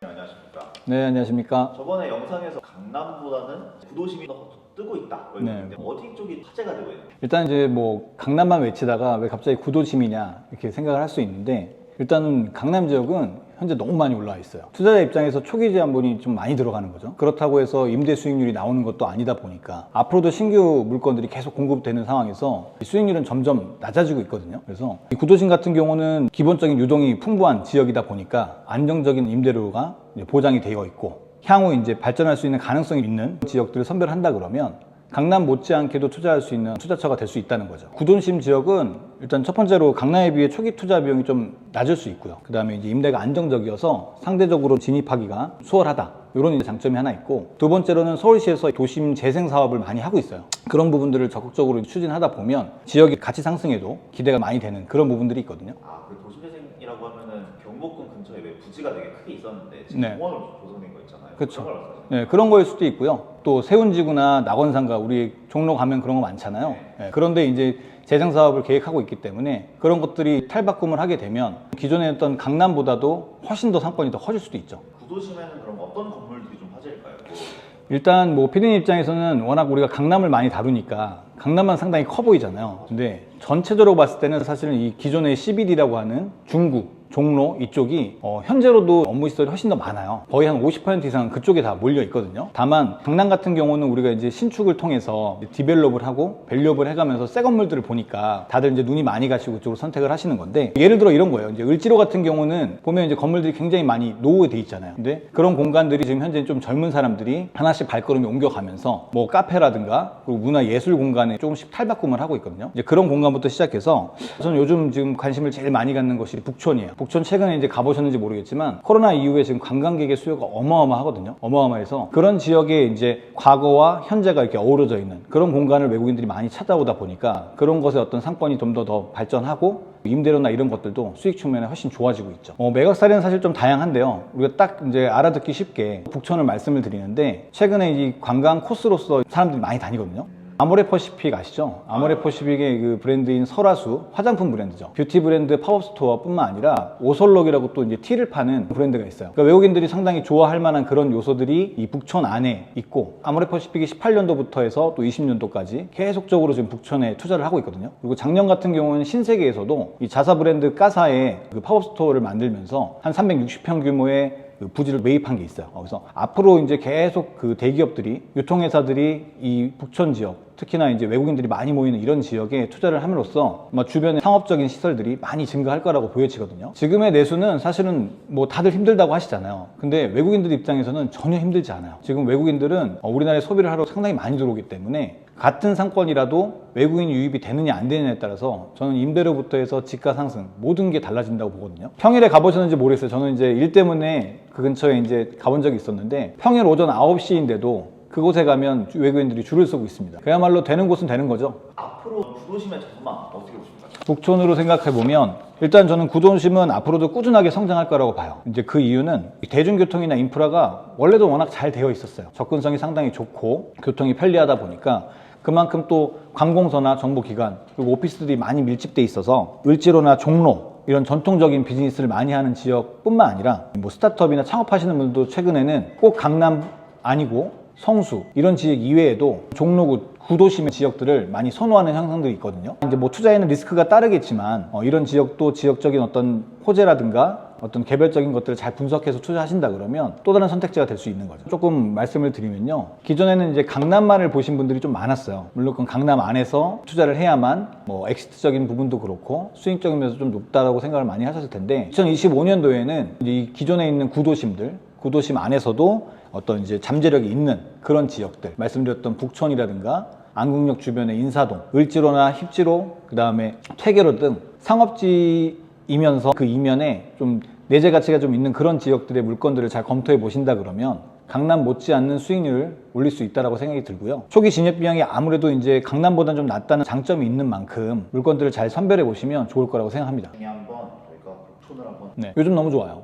안녕하십니까. 네, 안녕하십니까. 저번에 영상에서 강남보다는 구도심이 더 뜨고 있다. 네. 어디 쪽이 화제가 되고 있나요? 일단 이제 뭐 강남만 외치다가 왜 갑자기 구도심이냐 이렇게 생각을 할 수 있는데, 일단은 강남 지역은 현재 너무 많이 올라와 있어요. 투자자 입장에서 초기 제한분이 좀 많이 들어가는 거죠. 그렇다고 해서 임대 수익률이 나오는 것도 아니다 보니까 앞으로도 신규 물건들이 계속 공급되는 상황에서 수익률은 점점 낮아지고 있거든요. 그래서 이 구도심 같은 경우는 기본적인 유동이 풍부한 지역이다 보니까 안정적인 임대료가 보장이 되어 있고, 향후 이제 발전할 수 있는 가능성이 있는 지역들을 선별한다 그러면 강남 못지않게도 투자할 수 있는 투자처가 될 수 있다는 거죠. 구도심 지역은 일단 첫 번째로 강남에 비해 초기 투자 비용이 좀 낮을 수 있고요. 그 다음에 이제 임대가 안정적이어서 상대적으로 진입하기가 수월하다, 이런 이제 장점이 하나 있고, 두 번째로는 서울시에서 도심 재생 사업을 많이 하고 있어요. 그런 부분들을 적극적으로 추진하다 보면 지역이 가치 상승에도 기대가 많이 되는 그런 부분들이 있거든요. 그 도심재생이라고 하면은 경복궁 근처에 왜 부지가 되게 크게 있었는데 지금 네. 공원으로 조성된 거 있잖아요. 그렇죠. 그런 걸 말씀하시는 네, 그런 거일 수도 있고요. 또 세운지구나 낙원상가, 우리 종로 가면 그런 거 많잖아요. 네, 그런데 이제 재생 사업을 계획하고 있기 때문에 그런 것들이 탈바꿈을 하게 되면 기존에 했던 강남보다도 훨씬 더 상권이 더 커질 수도 있죠. 구도심에는 그럼 어떤 건물들이 좀 화제일까요? 일단 뭐 피디님 입장에서는 워낙 우리가 강남을 많이 다루니까 강남만 상당히 커 보이잖아요. 근데 전체적으로 봤을 때는 사실은 이 기존의 CBD라고 하는 중구, 종로 이쪽이 현재로도 업무 시설이 훨씬 더 많아요. 거의 한 50% 이상은 그쪽에 다 몰려 있거든요. 다만 강남 같은 경우는 우리가 이제 신축을 통해서 디벨롭을 하고 밸류업을 해가면서 새 건물들을 보니까 다들 이제 눈이 많이 가시고 그쪽으로 선택을 하시는 건데, 예를 들어 이런 거예요. 이제 을지로 같은 경우는 보면 이제 건물들이 굉장히 많이 노후돼 있잖아요. 근데 그런 공간들이 지금 현재 좀 젊은 사람들이 하나씩 발걸음이 옮겨가면서 뭐 카페라든가 그리고 문화 예술 공간에 조금씩 탈바꿈을 하고 있거든요. 이제 그런 공간부터 시작해서 저는 요즘 지금 관심을 제일 많이 갖는 것이 북촌이에요. 북촌 최근에 이제 가보셨는지 모르겠지만 코로나 이후에 지금 관광객의 수요가 어마어마하거든요. 어마어마해서 그런 지역에 이제 과거와 현재가 이렇게 어우러져 있는 그런 공간을 외국인들이 많이 찾아오다 보니까 그런 것의 어떤 상권이 좀 더 발전하고 임대료나 이런 것들도 수익 측면에 훨씬 좋아지고 있죠. 매각사례는 사실 좀 다양한데요. 우리가 딱 이제 알아듣기 쉽게 북촌을 말씀을 드리는데, 최근에 이 관광 코스로서 사람들이 많이 다니거든요. 아모레퍼시픽 아시죠? 아모레퍼시픽의 그 브랜드인 설화수, 화장품 브랜드죠. 뷰티 브랜드 팝업스토어 뿐만 아니라 오설록이라고 또 이제 티를 파는 브랜드가 있어요. 그러니까 외국인들이 상당히 좋아할 만한 그런 요소들이 이 북촌 안에 있고, 아모레퍼시픽이 18년도부터 해서 또 20년도까지 계속적으로 지금 북촌에 투자를 하고 있거든요. 그리고 작년 같은 경우는 신세계에서도 이 자사 브랜드 까사의 그 팝업스토어를 만들면서 한 360평 규모의 그 부지를 매입한 게 있어요. 그래서 앞으로 이제 계속 그 대기업들이, 유통회사들이 이 북촌 지역, 특히나 이제 외국인들이 많이 모이는 이런 지역에 투자를 함으로써 주변의 상업적인 시설들이 많이 증가할 거라고 보여지거든요. 지금의 내수는 사실은 뭐 다들 힘들다고 하시잖아요. 근데 외국인들 입장에서는 전혀 힘들지 않아요. 지금 외국인들은 우리나라에 소비를 하러 상당히 많이 들어오기 때문에 같은 상권이라도 외국인 유입이 되느냐 안 되느냐에 따라서 저는 임대료부터 해서 지가 상승 모든 게 달라진다고 보거든요. 평일에 가보셨는지 모르겠어요. 저는 이제 일 때문에 그 근처에 이제 가본 적이 있었는데, 평일 오전 9시인데도 그곳에 가면 외국인들이 줄을 서고 있습니다. 그야말로 되는 곳은 되는 거죠. 앞으로 구도심의 전망 어떻게 보십니까? 북촌으로 생각해 보면 일단 저는 구도심은 앞으로도 꾸준하게 성장할 거라고 봐요. 이제 그 이유는 대중교통이나 인프라가 원래도 워낙 잘 되어 있었어요. 접근성이 상당히 좋고 교통이 편리하다 보니까 그만큼 또 관공서나 정보기관 그리고 오피스들이 많이 밀집돼 있어서 을지로나 종로 이런 전통적인 비즈니스를 많이 하는 지역뿐만 아니라 뭐 스타트업이나 창업하시는 분들도 최근에는 꼭 강남 아니고 성수 이런 지역 이외에도 종로구, 구도심의 지역들을 많이 선호하는 현상들이 있거든요. 이제 뭐 투자에는 리스크가 따르겠지만 이런 지역도 지역적인 어떤 호재라든가 어떤 개별적인 것들을 잘 분석해서 투자하신다 그러면 또 다른 선택지가 될 수 있는 거죠. 조금 말씀을 드리면요, 기존에는 이제 강남만을 보신 분들이 좀 많았어요. 물론 그건 강남 안에서 투자를 해야만 뭐 엑시트적인 부분도 그렇고 수익적인 면에서 좀 높다라고 생각을 많이 하셨을 텐데, 2025년도에는 이제 이 기존에 있는 구도심들, 구도심 안에서도 어떤 이제 잠재력이 있는 그런 지역들, 말씀드렸던 북촌이라든가 안국역 주변의 인사동, 을지로나 힙지로, 그 다음에 퇴계로 등 상업지이면서 그 이면에 좀 내재 가치가 좀 있는 그런 지역들의 물건들을 잘 검토해 보신다 그러면 강남 못지않는 수익률을 올릴 수 있다고 생각이 들고요. 초기 진입 비용이 아무래도 이제 강남보다는 좀 낮다는 장점이 있는 만큼 물건들을 잘 선별해 보시면 좋을 거라고 생각합니다. 한번 저희가 북촌을 한번. 네, 요즘 너무 좋아요.